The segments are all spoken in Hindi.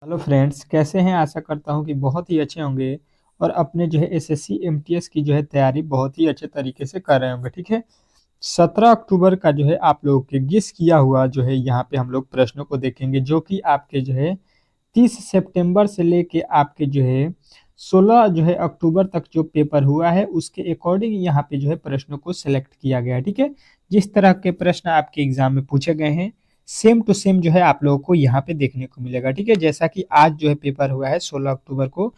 हेलो फ्रेंड्स, कैसे हैं? आशा करता हूं कि बहुत ही अच्छे होंगे और अपने जो है एसएससी एमटीएस की जो है तैयारी बहुत ही अच्छे तरीके से कर रहे होंगे। ठीक है। 17 अक्टूबर का जो है आप लोगों के गेस किया हुआ जो है यहाँ पे हम लोग प्रश्नों को देखेंगे, जो कि आपके जो है 30 सितंबर से लेके आपके जो है 16 जो है अक्टूबर तक जो पेपर हुआ है उसके अकॉर्डिंग यहाँ पे जो है प्रश्नों को सिलेक्ट किया गया है। ठीक है। जिस तरह के प्रश्न आपके एग्जाम में पूछे गए हैं सेम टू सेम जो है आप लोगों को यहाँ पे देखने को मिलेगा। ठीक है। जैसा कि आज जो है पेपर हुआ है 16 अक्टूबर को,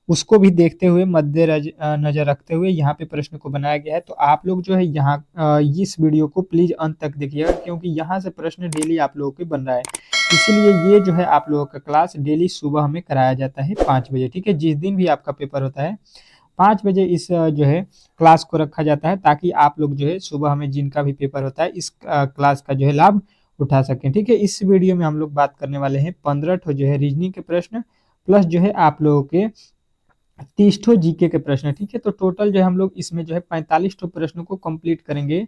उसको भी देखते हुए नजर रखते हुए यहाँ पे प्रश्न को बनाया गया है। तो आप लोग जो है यहाँ इस वीडियो को प्लीज अंत तक देखिएगा, क्योंकि यहाँ से प्रश्न डेली आप लोगों के बन रहा है। इसीलिए ये जो है आप लोगों का क्लास डेली सुबह में कराया जाता है 5 बजे। ठीक है। जिस दिन भी आपका पेपर होता है 5 बजे इस जो है क्लास को रखा जाता है, ताकि आप लोग जो है सुबह में जिनका भी पेपर होता है इस क्लास का जो है लाभ उठा सकें। ठीक है। इस वीडियो में हम लोग बात करने वाले हैं 15 ठो जो है रीजनिंग के प्रश्न, प्लस जो है आप लोगों के 30 ठो जीके के प्रश्न। ठीक है। तो टोटल जो है हम लोग इसमें जो है 45 ठो प्रश्नों को कंप्लीट करेंगे।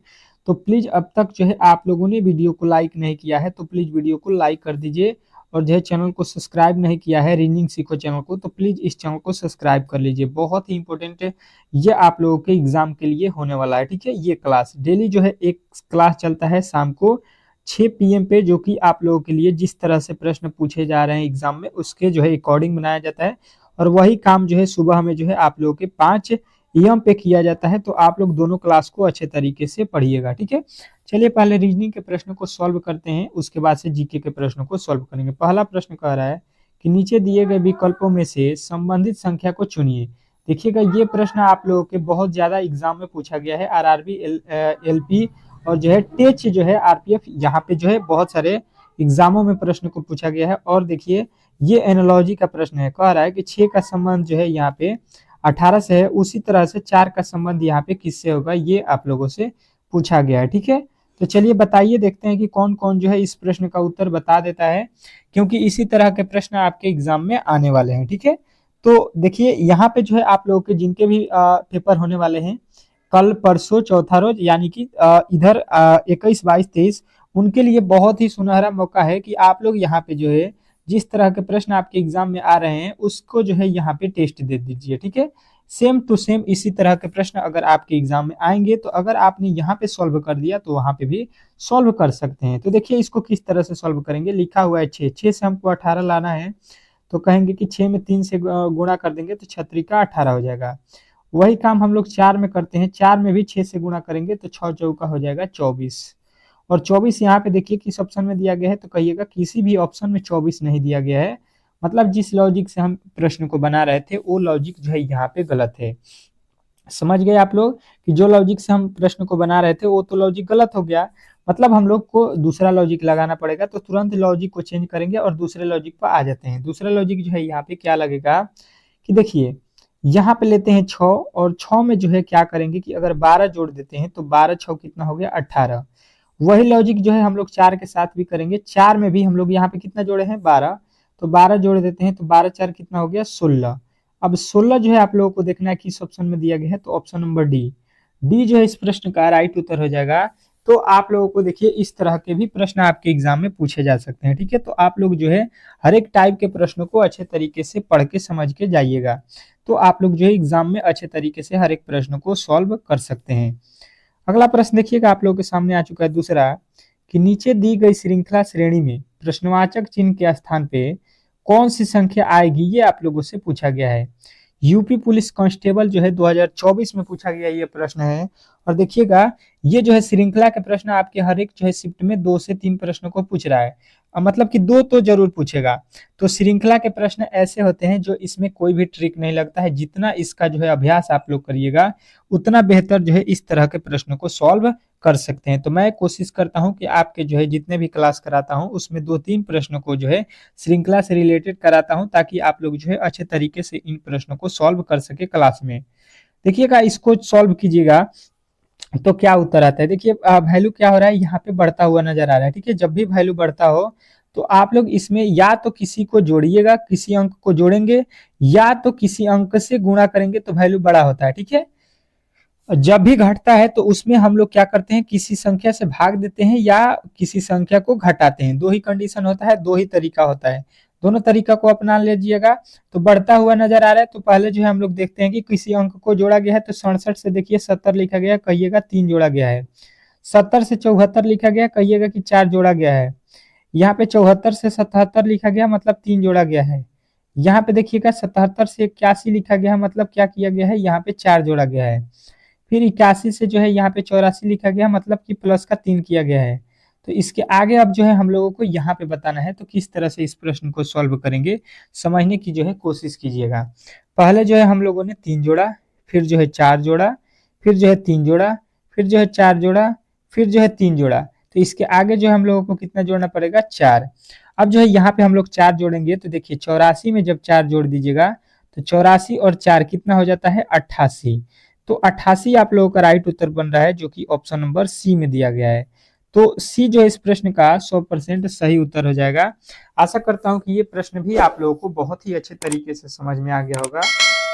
तो प्लीज अब तक जो है आप लोगों ने वीडियो को लाइक नहीं किया है तो प्लीज वीडियो को लाइक कर दीजिए, और जो है चैनल को सब्सक्राइब नहीं किया है रीजनिंग सीखो चैनल को, तो प्लीज इस चैनल को सब्सक्राइब कर लीजिए। बहुत ही इंपॉर्टेंट है ये आप लोगों के एग्जाम के लिए होने वाला है। ठीक है। ये क्लास डेली जो है एक क्लास चलता है शाम को 6 PM पे, जो कि आप लोगों के लिए जिस तरह से प्रश्न पूछे जा रहे हैं एग्जाम में उसके जो है अकॉर्डिंग बनाया जाता है। और वही काम जो है सुबह में जो है आप लोगों के 5 AM पे किया जाता है। तो आप लोग दोनों क्लास को अच्छे तरीके से पढ़िएगा। ठीक है। चलिए पहले रीजनिंग के प्रश्न को सॉल्व करते हैं, उसके बाद से जीके के प्रश्नों को सॉल्व करेंगे। पहला प्रश्न कह रहा है कि नीचे दिए गए विकल्पों में से संबंधित संख्या को चुनिए। देखिएगा ये प्रश्न आप लोगों के बहुत ज्यादा एग्जाम में पूछा गया है। आरआरबी, एलपी और जो है टेच जो है आरपीएफ, यहाँ पे जो है बहुत सारे एग्जामों में प्रश्न को पूछा गया है। और देखिए ये एनालॉजी का प्रश्न है, कह रहा है कि 6 का संबंध जो है यहाँ पे 18 से है, उसी तरह से 4 का संबंध यहाँ पे किससे होगा, ये आप लोगों से पूछा गया है। ठीक है। तो चलिए बताइए, देखते हैं कि कौन कौन जो है इस प्रश्न का उत्तर बता देता है, क्योंकि इसी तरह के प्रश्न आपके एग्जाम में आने वाले हैं। ठीक है। तो देखिए यहाँ पे जो है आप लोगों के जिनके भी पेपर होने वाले हैं कल परसों चौथा रोज, यानी कि इधर 21, 22, 23, उनके लिए बहुत ही सुनहरा मौका है कि आप लोग यहाँ पे जो है जिस तरह के प्रश्न आपके एग्जाम में आ रहे हैं उसको जो है यहाँ पे टेस्ट दे दीजिए। ठीक है। सेम टू सेम इसी तरह के प्रश्न अगर आपके एग्जाम में आएंगे तो अगर आपने यहाँ पे सॉल्व कर दिया तो वहां पे भी सॉल्व कर सकते हैं। तो देखिए इसको किस तरह से सॉल्व करेंगे। लिखा हुआ है 6, 6 से हमको 18 लाना है, तो कहेंगे कि 6 में 3 से गुणा कर देंगे तो 6 त्रिका 18 हो जाएगा। वही काम हम लोग 4 में करते हैं, 4 में भी 6 से गुणा करेंगे तो 6 चौका हो जाएगा 24। और 24 यहाँ पे देखिए किस ऑप्शन में दिया गया है, तो कहिएगा किसी भी ऑप्शन में 24 नहीं दिया गया है। मतलब जिस लॉजिक से हम प्रश्न को बना रहे थे वो लॉजिक जो है यहाँ पे गलत है। समझ गए आप लोग कि जो लॉजिक से हम प्रश्न को बना रहे थे वो तो लॉजिक गलत हो गया। मतलब हम लोग को दूसरा लॉजिक लगाना पड़ेगा, तो तुरंत लॉजिक को चेंज करेंगे और दूसरे लॉजिक पर आ जाते हैं। दूसरा लॉजिक जो है यहाँ पे क्या लगेगा कि देखिए यहाँ पे लेते हैं 6, और 6 में जो है क्या करेंगे कि अगर 12 जोड़ देते हैं तो 12 6 कितना हो गया 18। वही लॉजिक जो है हम लोग 4 के साथ भी करेंगे। 4 में भी हम लोग यहाँ पे कितना जोड़े हैं 12, तो 12 जोड़ देते हैं तो 12 4 कितना हो गया 16। अब 16 जो है आप लोगों को देखना है किस ऑप्शन में दिया गया है, तो ऑप्शन नंबर डी। डी जो है इस प्रश्न का राइट उत्तर हो जाएगा। तो आप लोगों को देखिए इस तरह के भी प्रश्न आपके एग्जाम में पूछे जा सकते हैं। ठीक है। तो आप लोग जो है हर एक टाइप के प्रश्नों को अच्छे तरीके से पढ़ के समझ के जाइएगा, तो आप लोग जो है एग्जाम में अच्छे तरीके से हर एक प्रश्न को सॉल्व कर सकते हैं। अगला प्रश्न देखिएगा आप लोगों के सामने आ चुका है दूसरा, कि नीचे दी गई श्रृंखला श्रेणी में प्रश्नवाचक चिन्ह के स्थान पे कौन सी संख्या आएगी, ये आप लोगों से पूछा गया है। यूपी पुलिस कांस्टेबल जो है 2024 में पूछा गया ये प्रश्न है। और देखिएगा ये जो है श्रृंखला के प्रश्न आपके हर एक जो है शिफ्ट में 2 से 3 प्रश्नों को पूछ रहा है, मतलब कि 2 तो जरूर पूछेगा। तो श्रृंखला के प्रश्न ऐसे होते हैं जो इसमें कोई भी ट्रिक नहीं लगता है। जितना इसका जो है अभ्यास आप लोग करिएगा उतना बेहतर जो है इस तरह के प्रश्नों को सॉल्व कर सकते हैं। तो मैं कोशिश करता हूं कि आपके जो है जितने भी क्लास कराता हूं उसमें 2-3 प्रश्नों को जो है श्रृंखला से रिलेटेड कराता हूं, ताकि आप लोग जो है अच्छे तरीके से इन प्रश्नों को सॉल्व कर सके क्लास में। देखिएगा इसको सॉल्व कीजिएगा तो क्या उत्तर आता है। देखिए वैल्यू क्या हो रहा है यहाँ पे बढ़ता हुआ नजर आ रहा है। ठीक है। जब भी वैल्यू बढ़ता हो तो आप लोग इसमें या तो किसी को जोड़िएगा, किसी अंक को जोड़ेंगे, या तो किसी अंक से गुणा करेंगे तो वैल्यू बड़ा होता है। ठीक है। जब भी घटता है तो उसमें हम लोग क्या करते हैं, किसी संख्या से भाग देते हैं या किसी संख्या को घटाते हैं। दो ही कंडीशन होता है, दो ही तरीका होता है। दोनों तरीका को अपना लीजिएगा तो बढ़ता हुआ नजर आ रहा है। तो पहले जो है हम लोग देखते हैं कि किसी अंक को जोड़ा गया है, तो 67 से देखिए 70 लिखा गया है, कहिएगा 3 जोड़ा गया है। 70 से 74 लिखा गया, कहिएगा कि 4 जोड़ा गया है। यहाँ पे 74 से 77 लिखा गया, मतलब 3 जोड़ा गया है। यहाँ पे देखिएगा 77 से 81 लिखा गया है, मतलब क्या किया गया है, यहाँ पे 4 जोड़ा गया है। फिर 81 से जो है यहाँ पे 84 लिखा गया, मतलब कि प्लस का 3 किया गया है। तो इसके आगे अब जो है हम लोगों को यहाँ पे बताना है, तो किस तरह से इस प्रश्न को सॉल्व करेंगे समझने की जो है कोशिश कीजिएगा। पहले जो है हम लोगों ने 3 जोड़ा, फिर जो है 4 जोड़ा, फिर जो है 3 जोड़ा, फिर जो है 4 जोड़ा, फिर जो है 3 जोड़ा। तो इसके आगे जो है हम लोगों को कितना जोड़ना पड़ेगा, 4। अब जो है यहाँ पे हम लोग 4 जोड़ेंगे, तो देखिए 84 में जब 4 जोड़ दीजिएगा तो 84 और 4 कितना हो जाता है, 88। तो 88 आप लोगों का राइट उत्तर बन रहा है, जो कि ऑप्शन नंबर सी में दिया गया है। तो सी जो है इस प्रश्न का 100% सही उत्तर हो जाएगा। आशा करता हूं कि ये प्रश्न भी आप लोगों को बहुत ही अच्छे तरीके से समझ में आ गया होगा।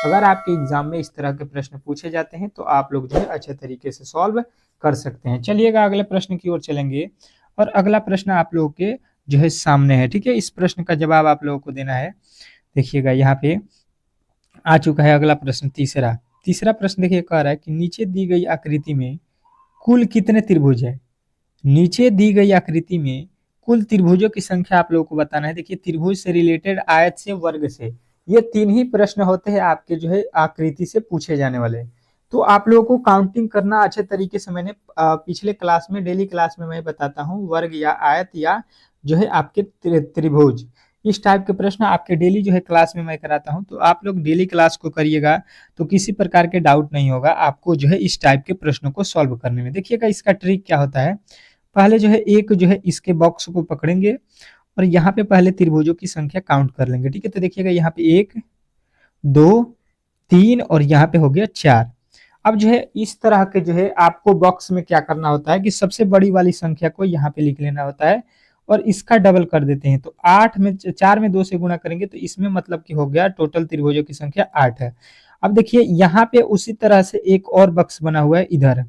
अगर आपके एग्जाम में इस तरह के प्रश्न पूछे जाते हैं तो आप लोग जो है अच्छे तरीके से सॉल्व कर सकते हैं। चलिएगा अगले प्रश्न की ओर चलेंगे, और अगला प्रश्न आप लोगों के जो है सामने है। ठीक है, इस प्रश्न का जवाब आप लोगों को देना है। देखिएगा यहाँ पे आ चुका है अगला प्रश्न, तीसरा। तीसरा प्रश्न देखिए कह रहा है कि नीचे दी गई आकृति में कुल कितने त्रिभुज है। नीचे दी गई आकृति में कुल त्रिभुजों की संख्या आप लोगों को बताना है। देखिए त्रिभुज से रिलेटेड, आयत से, वर्ग से, ये 3 ही प्रश्न होते हैं आपके जो है आकृति से पूछे जाने वाले। तो आप लोगों को काउंटिंग करना अच्छे तरीके से, मैंने पिछले क्लास में, डेली क्लास में मैं बताता हूँ, वर्ग या आयत या जो है आपके त्रिभुज, इस टाइप के प्रश्न आपके डेली जो है क्लास में मैं कराता हूँ। तो आप लोग डेली क्लास को करिएगा तो किसी प्रकार के डाउट नहीं होगा आपको जो है इस टाइप के प्रश्नों को सॉल्व करने में। देखिएगा इसका ट्रिक क्या होता है। पहले जो है एक जो है इसके बॉक्स को पकड़ेंगे और यहाँ पे पहले त्रिभुजों की संख्या काउंट कर लेंगे। ठीक है, तो देखिएगा यहाँ पे 1 2 3 और यहाँ पे हो गया 4। अब जो है इस तरह के जो है आपको बॉक्स में क्या करना होता है कि सबसे बड़ी वाली संख्या को यहाँ पे लिख लेना होता है और इसका डबल कर देते हैं। तो 8 में 4 में 2 से गुणा करेंगे तो इसमें मतलब कि हो गया टोटल त्रिभुजों की संख्या 8 है। अब देखिए यहाँ पे उसी तरह से एक और बक्स बना हुआ है, इधर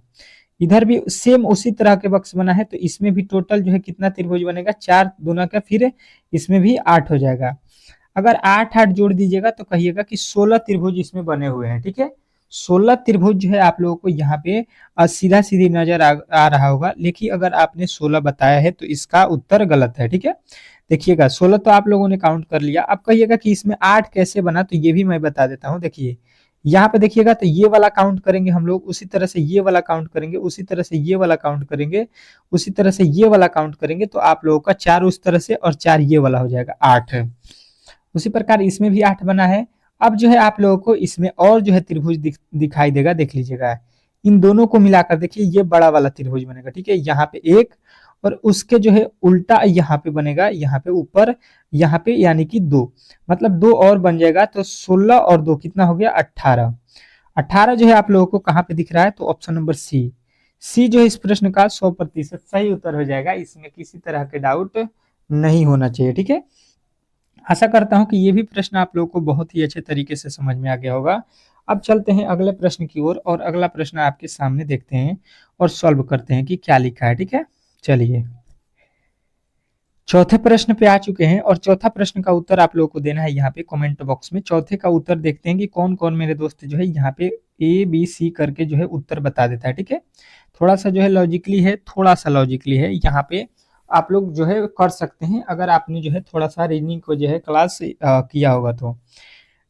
इधर भी सेम उसी तरह के बक्स बना है। तो इसमें भी टोटल जो है कितना त्रिभुज बनेगा, 4 दूना का, फिर इसमें भी 8 हो जाएगा। अगर 8 8 जोड़ दीजिएगा तो कहिएगा कि 16 त्रिभुज इसमें बने हुए हैं। ठीक है, 16 त्रिभुज जो है आप लोगों को यहाँ पे सीधा सीधी नजर आ रहा होगा, लेकिन अगर आपने 16 बताया है तो इसका उत्तर गलत है। ठीक है, देखिएगा 16 तो आप लोगों ने काउंट कर लिया। अब कहिएगा कि इसमें 8 कैसे बना, तो ये भी मैं बता देता हूँ। देखिए यहाँ पे देखिएगा तो ये वाला काउंट करेंगे हम लोग, उसी तरह से ये वाला काउंट करेंगे, उसी तरह से ये वाला काउंट करेंगे, उसी तरह से ये वाला काउंट करेंगे, तो आप लोगों का 4 उस तरह से और 4 ये वाला हो जाएगा 8। उसी प्रकार इसमें भी 8 बना है। अब जो है आप लोगों को इसमें और जो है त्रिभुज दिखाई देगा, देख लीजिएगा। इन दोनों को मिलाकर देखिए ये बड़ा वाला त्रिभुज बनेगा। ठीक है, यहाँ पे 1 और उसके जो है उल्टा यहाँ पे बनेगा, यहाँ पे ऊपर, यहाँ पे यानी कि 2, मतलब 2 और बन जाएगा। तो 16 और 2 कितना हो गया, 18। 18 जो है आप लोगों को कहाँ पे दिख रहा है, तो ऑप्शन नंबर सी। सी जो है इस प्रश्न का 100% सही उत्तर हो जाएगा। इसमें किसी तरह के डाउट नहीं होना चाहिए। ठीक है, आशा करता हूं कि ये भी प्रश्न आप लोगों को बहुत ही अच्छे तरीके से समझ में आ गया होगा। अब चलते हैं अगले प्रश्न की ओर, और अगला प्रश्न आपके सामने देखते हैं और सॉल्व करते हैं कि क्या लिखा है। ठीक है, चलिए चौथे प्रश्न पे आ चुके हैं, और चौथा प्रश्न का उत्तर आप लोगों को देना है यहाँ पे कमेंट बॉक्स में। चौथे का उत्तर देखते हैं कि कौन कौन मेरे दोस्त जो है यहाँ पे ए बी सी करके जो है उत्तर बता देता है। ठीक है, थोड़ा सा जो है लॉजिकली है, थोड़ा सा लॉजिकली है, यहाँ पे आप लोग जो है कर सकते हैं अगर आपने जो है थोड़ा सा रीजनिंग को जो है क्लास किया होगा। तो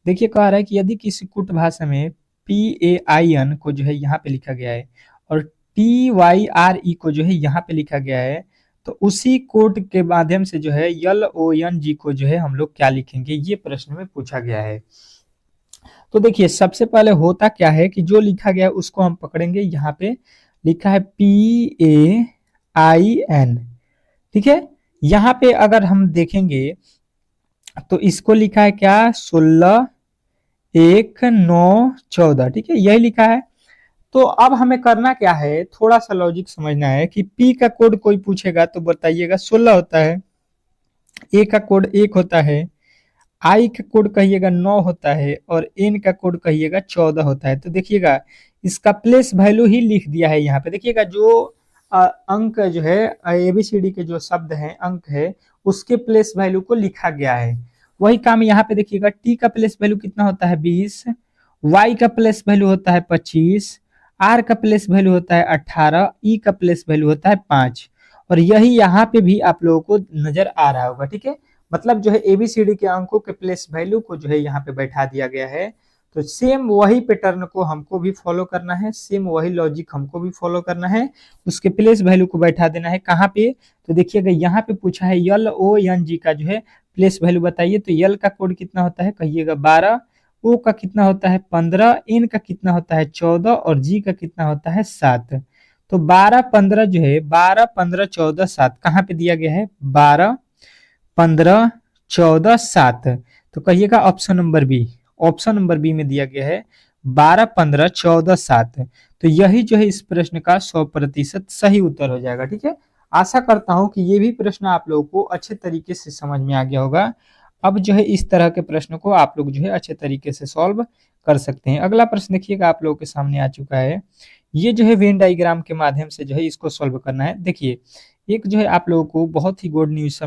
देखिए कह रहा है कि यदि किसी कुट भाषा में PAIN को जो है यहाँ पे लिखा गया है और TYRE को जो है यहाँ पे लिखा गया है, तो उसी कोड के माध्यम से जो है LONG को जो है हम लोग क्या लिखेंगे, ये प्रश्न में पूछा गया है। तो देखिए सबसे पहले होता क्या है कि जो लिखा गया है उसको हम पकड़ेंगे। यहाँ पे लिखा है PAIN। ठीक है, यहाँ पे अगर हम देखेंगे तो इसको लिखा है क्या, 16 1 9 14। ठीक है, यही लिखा है। तो अब हमें करना क्या है, थोड़ा सा लॉजिक समझना है कि पी का कोड कोई पूछेगा तो बताइएगा 16 होता है, ए का कोड 1 होता है, आई का कोड कहिएगा 9 होता है, और एन का कोड कहिएगा 14 होता है। तो देखिएगा इसका प्लेस वैल्यू ही लिख दिया है यहाँ पे। देखिएगा जो अंक जो है ABCD के जो शब्द हैं, अंक है, उसके प्लेस वैल्यू को लिखा गया है। वही काम यहाँ पे देखिएगा, टी का प्लेस वैल्यू कितना होता है 20, वाई का प्लेस वैल्यू होता है 25, आर का प्लेस वैल्यू होता है 18, ई का प्लेस वैल्यू होता है 5। और यही यहाँ पे भी आप लोगों को नजर आ रहा होगा, ठीक है। मतलब जो है एबीसीडी के अंकों के प्लेस वैल्यू को जो है यहाँ पे बैठा दिया गया है। तो सेम वही पैटर्न को हमको भी फॉलो करना है, सेम वही लॉजिक हमको भी फॉलो करना है। उसके प्लेस वैल्यू को बैठा देना है कहाँ पे, तो देखिएगा यहाँ पे पूछा है यल ओ एन जी का जो है प्लेस वैल्यू बताइए। तो यल का कोड कितना होता है कहिएगा 12, ओ का कितना होता है 15, एन का कितना होता है 14 और जी का कितना होता है 7। तो 12 15 जो है 12 15 14 7 कहाँ पे दिया गया है 12 15 14 7। तो कहिएगा option number B, option number B में दिया गया है 12 15 14 7। तो यही जो है इस प्रश्न का 100% सही उत्तर हो जाएगा, ठीक है। आशा करता हूं कि ये भी प्रश्न आप लोगों को अच्छे तरीके से समझ में आ गया होगा। अब जो है इस तरह के प्रश्न को आप लोग जो है अच्छे तरीके से सॉल्व कर सकते हैं। अगला प्रश्न देखिएगा आप लोगों के सामने आ चुका है। ये जो है वेन डायग्राम के माध्यम से जो है इसको सॉल्व करना है। देखिए एक जो है आप लोगों को बहुत ही गुड न्यूज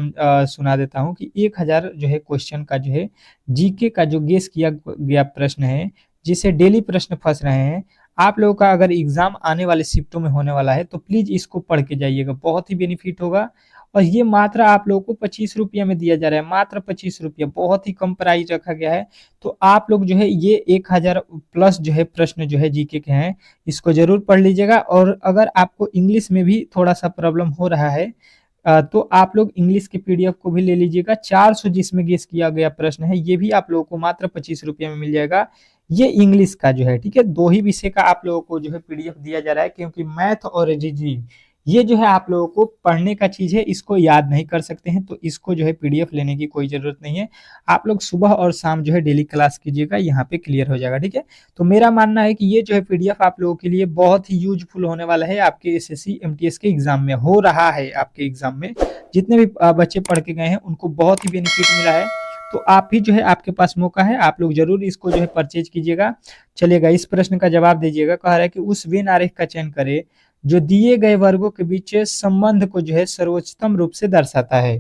सुना देता हूं कि 1000 जो है क्वेश्चन का जो है जीके का जो गेस किया गया प्रश्न है, जिसे डेली प्रश्न फंस रहे हैं, आप लोगों का अगर एग्जाम आने वाले शिफ्टों में होने वाला है तो प्लीज इसको पढ़ के जाइएगा, बहुत ही बेनिफिट होगा। और ये मात्र आप लोगों को 25 रुपया में दिया जा रहा है, मात्र 25 रुपया, बहुत ही कम प्राइस रखा गया है। तो आप लोग जो है ये 1000 प्लस जो है प्रश्न जो है जीके के हैं, इसको जरूर पढ़ लीजिएगा। और अगर आपको इंग्लिश में भी थोड़ा सा प्रॉब्लम हो रहा है तो आप लोग इंग्लिश के पीडीएफ को भी ले लीजिएगा। 400 जिसमें गेस किया गया प्रश्न है, ये भी आप लोगों को मात्र 25 रुपये में मिल जाएगा। ये इंग्लिश का जो है, ठीक है, दो ही विषय का आप लोगों को जो है पीडीएफ दिया जा रहा है, क्योंकि मैथ और रीजनिंग ये जो है आप लोगों को पढ़ने का चीज है, इसको याद नहीं कर सकते हैं, तो इसको जो है पीडीएफ लेने की कोई जरूरत नहीं है। आप लोग सुबह और शाम जो है डेली क्लास कीजिएगा, यहाँ पे क्लियर हो जाएगा, ठीक है। तो मेरा मानना है कि ये जो है पीडीएफ आप लोगों के लिए बहुत ही यूजफुल होने वाला है, आपके एसएससी एमटीएस के एग्जाम में हो रहा है। आपके एग्जाम में जितने भी बच्चे पढ़ के गए हैं उनको बहुत ही बेनिफिट मिला है। तो आप भी जो है आपके पास मौका है, आप लोग जरूर इसको जो है परचेज कीजिएगा। चलिएगा इस प्रश्न का जवाब दीजिएगा। कह रहा है कि उस वेन आरेख का चयन करें जो दिए गए वर्गों के बीच संबंध को जो है सर्वोच्चतम रूप से दर्शाता है।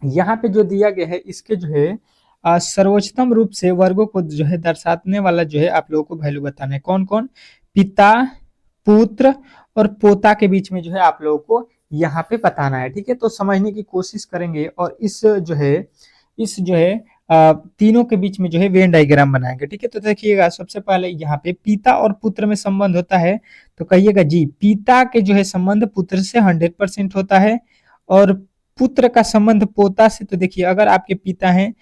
यहाँ पे जो दिया गया है इसके जो है सर्वोच्चतम रूप से वर्गों को जो है दर्शाने वाला जो है आप लोगों को वैल्यू बताना है। कौन कौन, पिता, पुत्र और पोता के बीच में जो है आप लोगों को यहाँ पे बताना है, ठीक है। तो समझने की कोशिश करेंगे और इस जो है तीनों के बीच में जो है वेन डायग्राम बनाएंगे, ठीक है। तो देखिएगा सबसे पहले यहाँ पे पिता और पुत्र में संबंध होता है, तो कहिएगा जी पिता के जो है संबंध पुत्र से 100% होता है। और पुत्र का संबंध पोता से, तो देखिए अगर आपके पिता हैं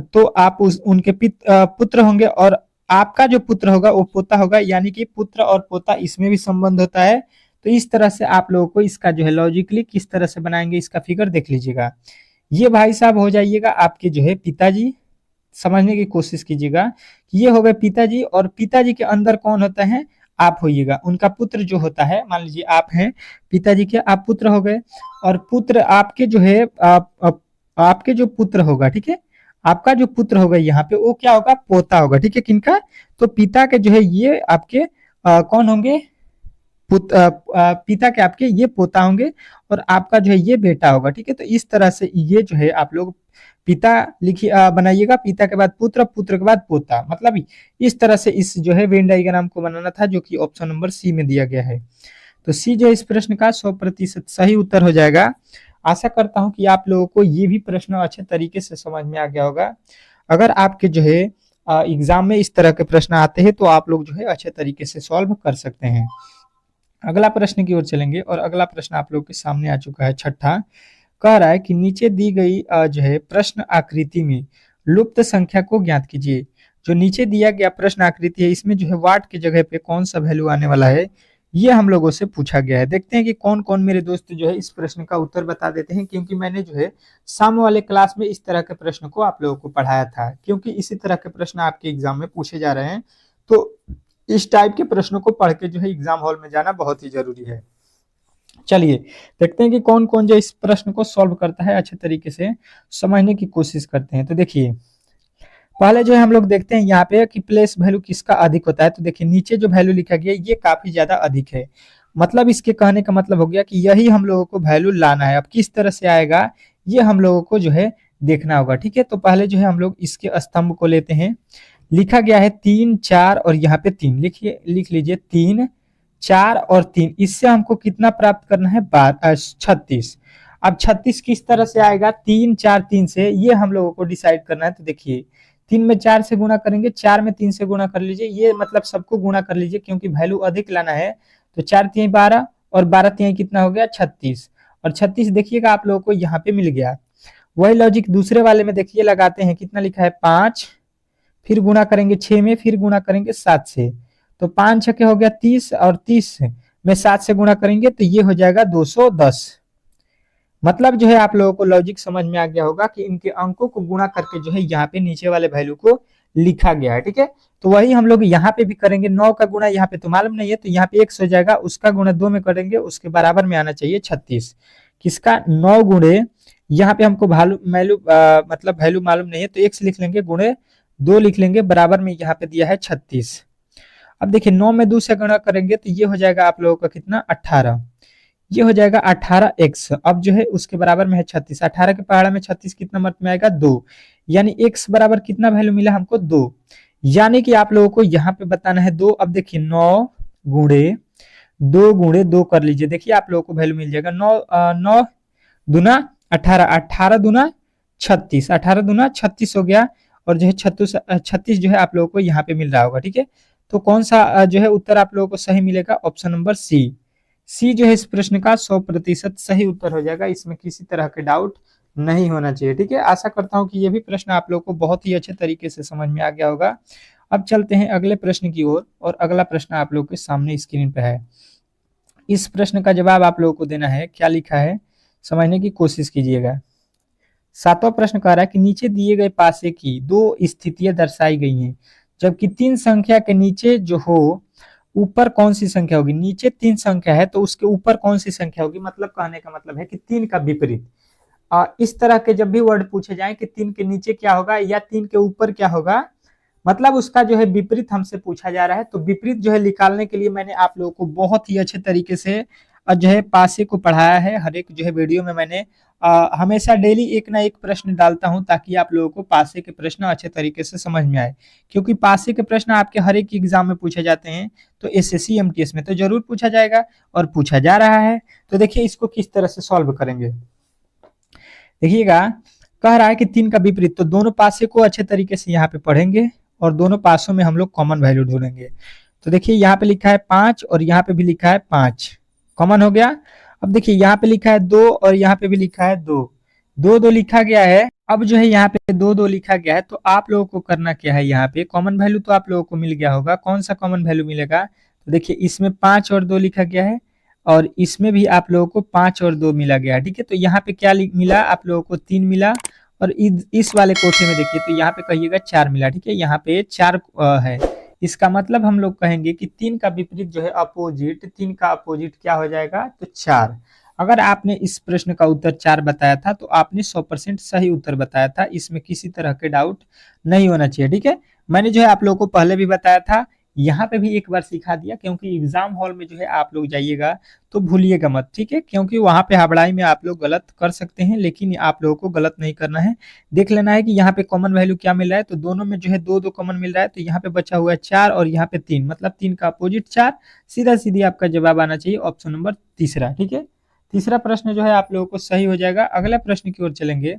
तो आप उनके पुत्र होंगे, और आपका जो पुत्र होगा वो पोता होगा, यानी कि पुत्र और पोता इसमें भी संबंध होता है। तो इस तरह से आप लोगों को इसका जो है लॉजिकली किस तरह से बनाएंगे इसका फिगर देख लीजिएगा। ये भाई साहब हो जाइएगा आपके जो है पिताजी, समझने की कोशिश कीजिएगा कि ये हो गए पिताजी, और पिताजी के अंदर कौन होता है, आप होइएगा। उनका पुत्र जो होता है, मान लीजिए आप हैं पिताजी के, आप पुत्र हो गए, और पुत्र आपके जो है आपके जो पुत्र होगा, ठीक है, आपका जो पुत्र होगा यहाँ पे वो क्या होगा, पोता होगा, ठीक है। किनका, तो पिता के जो है ये आपके कौन होंगे, पिता के आपके ये पोता होंगे, और आपका जो है ये बेटा होगा, ठीक है। तो इस तरह से ये जो है आप लोग पिता लिखिए, बनाइएगा, पिता के बाद पुत्र, पुत्र के बाद पोता, मतलब इस तरह से इस जो है वेन डायग्राम को बनाना था, जो कि ऑप्शन नंबर सी में दिया गया है। तो सी जो है इस प्रश्न का 100% सही उत्तर हो जाएगा। आशा करता हूं कि आप लोगों को ये भी प्रश्न अच्छे तरीके से समझ में आ गया होगा। अगर आपके जो है एग्जाम में इस तरह के प्रश्न आते हैं तो आप लोग जो है अच्छे तरीके से सॉल्व कर सकते हैं। अगला प्रश्न की ओर चलेंगे, और अगला प्रश्न आप लोग के सामने आ चुका है, छठा। कह रहा है कि नीचे दी गई जो है प्रश्न आकृति में लुप्त संख्या को ज्ञात कीजिए। जो नीचे दिया गया प्रश्न आकृति है इसमें जो है वाट की जगह पे कौन सा वैल्यू आने वाला है, ये हम लोगों से पूछा गया है। देखते हैं कि कौन कौन मेरे दोस्त जो है इस प्रश्न का उत्तर बता देते हैं, क्योंकि मैंने जो है शाम वाले क्लास में इस तरह के प्रश्न को आप लोगों को पढ़ाया था, क्योंकि इसी तरह के प्रश्न आपके एग्जाम में पूछे जा रहे हैं। तो इस टाइप के प्रश्नों को पढ़ के जो है एग्जाम हॉल में जाना बहुत ही जरूरी है। चलिए देखते हैं कि कौन कौन जो इस प्रश्न को सॉल्व करता है, अच्छे तरीके से समझने की कोशिश करते हैं। तो देखिए पहले जो है हम लोग देखते हैं यहाँ पे कि प्लेस वैल्यू किसका अधिक होता है। तो देखिए नीचे जो वैल्यू लिखा गया ये काफी ज्यादा अधिक है, मतलब इसके कहने का मतलब हो गया कि यही हम लोगों को वैल्यू लाना है। अब किस तरह से आएगा ये हम लोगों को जो है देखना होगा, ठीक है। तो पहले जो है हम लोग इसके स्तंभ को लेते हैं। लिखा गया है 3 4 और यहाँ पे 3, लिखिए, लिख लीजिए 3 4 और 3। इससे हमको कितना प्राप्त करना है? 36। अब 36 किस तरह से आएगा? 3 4 3 से, ये हम लोगों को डिसाइड करना है। तो देखिए 3 में 4 से गुणा करेंगे, 4 में 3 से गुणा कर लीजिए, ये मतलब सबको गुणा कर लीजिए क्योंकि वैल्यू अधिक लाना है। तो 4 तिहाई 12 और 12 तिहाई कितना हो गया? 36। और 36 देखिएगा आप लोगों को यहाँ पे मिल गया। वही लॉजिक दूसरे वाले में देखिए लगाते हैं, कितना लिखा है? 5, फिर गुणा करेंगे 6 में, फिर गुणा करेंगे 7 से। तो 5 छके हो गया 30 और 30 में 7 से गुणा करेंगे तो ये हो जाएगा 210। मतलब जो है आप लोगों को लॉजिक समझ में आ गया होगा कि इनके अंकों को गुणा करके जो है यहाँ पे नीचे वाले वैल्यू को लिखा गया है, ठीक है। तो वही हम लोग यहाँ पे भी करेंगे। 9 का गुणा यहाँ पे तो मालूम नहीं है, तो यहाँ पे x हो जाएगा, उसका गुणा 2 में करेंगे, उसके बराबर में आना चाहिए 36। किसका? 9 गुणे, यहाँ पे हमको वैल्यू मतलब वैल्यू मालूम नहीं है तो x लिख लेंगे, गुणे 2 लिख लेंगे, बराबर में यहाँ पे दिया है 36। अब देखिए 9 में 2 से गुणा करेंगे तो ये हो जाएगा आप लोगों का कितना? 18। ये हो जाएगा 18x। अब जो है उसके बराबर में है 36। 18 के पहाड़ा में 36 कितना मत में आएगा? 2। यानी x बराबर कितना वैल्यू मिला हमको? 2। यानी कि आप लोगों को यहाँ पे बताना है 2। अब देखिए 9 गुणे 2 कर लीजिए, देखिए आप लोगों को वैल्यू मिल जाएगा 9 दूना 18, 18 दूना 36, 18 दूना 36 हो गया। और जो है 36 जो है आप लोगों को यहाँ पे मिल रहा होगा, ठीक है। तो कौन सा जो है उत्तर आप लोगों को सही मिलेगा? ऑप्शन नंबर सी जो है इस प्रश्न का 100% सही उत्तर हो जाएगा। इसमें किसी तरह के डाउट नहीं होना चाहिए, ठीक है। आशा करता हूं कि ये भी प्रश्न आप लोगों को बहुत ही अच्छे तरीके से समझ में आ गया होगा। अब चलते हैं अगले प्रश्न की ओर, और अगला प्रश्न आप लोगों के सामने स्क्रीन पे है। इस प्रश्न का जवाब आप लोगों को देना है। क्या लिखा है समझने की कोशिश कीजिएगा। 7वां प्रश्न कह रहा है कि नीचे दिए गए पासे की 2 स्थितियां दर्शाई गई हैं, जबकि 3 संख्या के नीचे जो हो ऊपर कौन सी संख्या होगी? नीचे 3 संख्या है तो उसके ऊपर कौन सी संख्या होगी? मतलब कहने का मतलब है कि 3 का विपरीत। इस तरह के जब भी वर्ड पूछे जाए कि 3 के नीचे क्या होगा या 3 के ऊपर क्या होगा, मतलब उसका जो है विपरीत हमसे पूछा जा रहा है। तो विपरीत जो है निकालने के लिए मैंने आप लोगों को बहुत ही अच्छे तरीके से जो है पासे को पढ़ाया है। हर एक जो है वीडियो में मैंने हमेशा डेली एक ना एक प्रश्न डालता हूं ताकि आप लोगों को पासे के प्रश्न अच्छे तरीके से समझ में आए, क्योंकि पासे के प्रश्न आपके हर एक एग्जाम में पूछे जाते हैं। तो एसएससी एमटीएस में तो जरूर पूछा जाएगा और पूछा जा रहा है। तो देखिए इसको किस तरह से सॉल्व करेंगे। देखिएगा कह रहा है कि 3 का विपरीत, तो दोनों पासे को अच्छे तरीके से यहाँ पे पढ़ेंगे और दोनों पासों में हम लोग कॉमन वैल्यू ढूंढेंगे। तो देखिए यहाँ पे लिखा है 5 और यहाँ पे भी लिखा है 5, कॉमन हो गया। अब देखिए यहाँ पे लिखा है 2 और यहाँ पे भी लिखा है 2, 2 2 लिखा गया है। अब जो है यहाँ पे 2 2 लिखा गया है, तो आप लोगों को करना क्या है? यहाँ पे कॉमन वैल्यू तो आप लोगों को मिल गया होगा। कौन सा कॉमन वैल्यू मिलेगा? तो देखिए इसमें 5 और 2 लिखा गया है और इसमें भी आप लोगों को 5 और 2 मिला गया, ठीक है। तो यहाँ पे क्या मिला आप लोगों को? 3 मिला। और इस वाले कोठे में देखिए तो यहाँ पे कहिएगा 4 मिला, ठीक है। यहाँ पे 4 है। इसका मतलब हम लोग कहेंगे कि 3 का विपरीत जो है अपोजिट, 3 का अपोजिट क्या हो जाएगा? तो 4। अगर आपने इस प्रश्न का उत्तर 4 बताया था तो आपने 100% सही उत्तर बताया था। इसमें किसी तरह के डाउट नहीं होना चाहिए, ठीक है। मैंने जो है आप लोगों को पहले भी बताया था, यहाँ पे भी एक बार सिखा दिया, क्योंकि एग्जाम हॉल में जो है आप लोग जाइएगा तो भूलिएगा मत, ठीक है। क्योंकि वहां पे हबड़ाई में आप लोग गलत कर सकते हैं, लेकिन आप लोगों को गलत नहीं करना है। देख लेना है कि यहाँ पे कॉमन वैल्यू क्या मिल रहा है। तो दोनों में जो है 2 2 कॉमन मिल रहा है, तो यहाँ पे बचा हुआ है 4 और यहाँ पे 3, मतलब 3 का अपोजिट 4। सीधा सीधी आपका जवाब आना चाहिए ऑप्शन नंबर तीसरा, ठीक है। तीसरा प्रश्न जो है आप लोगों को सही हो जाएगा। अगला प्रश्न की ओर चलेंगे,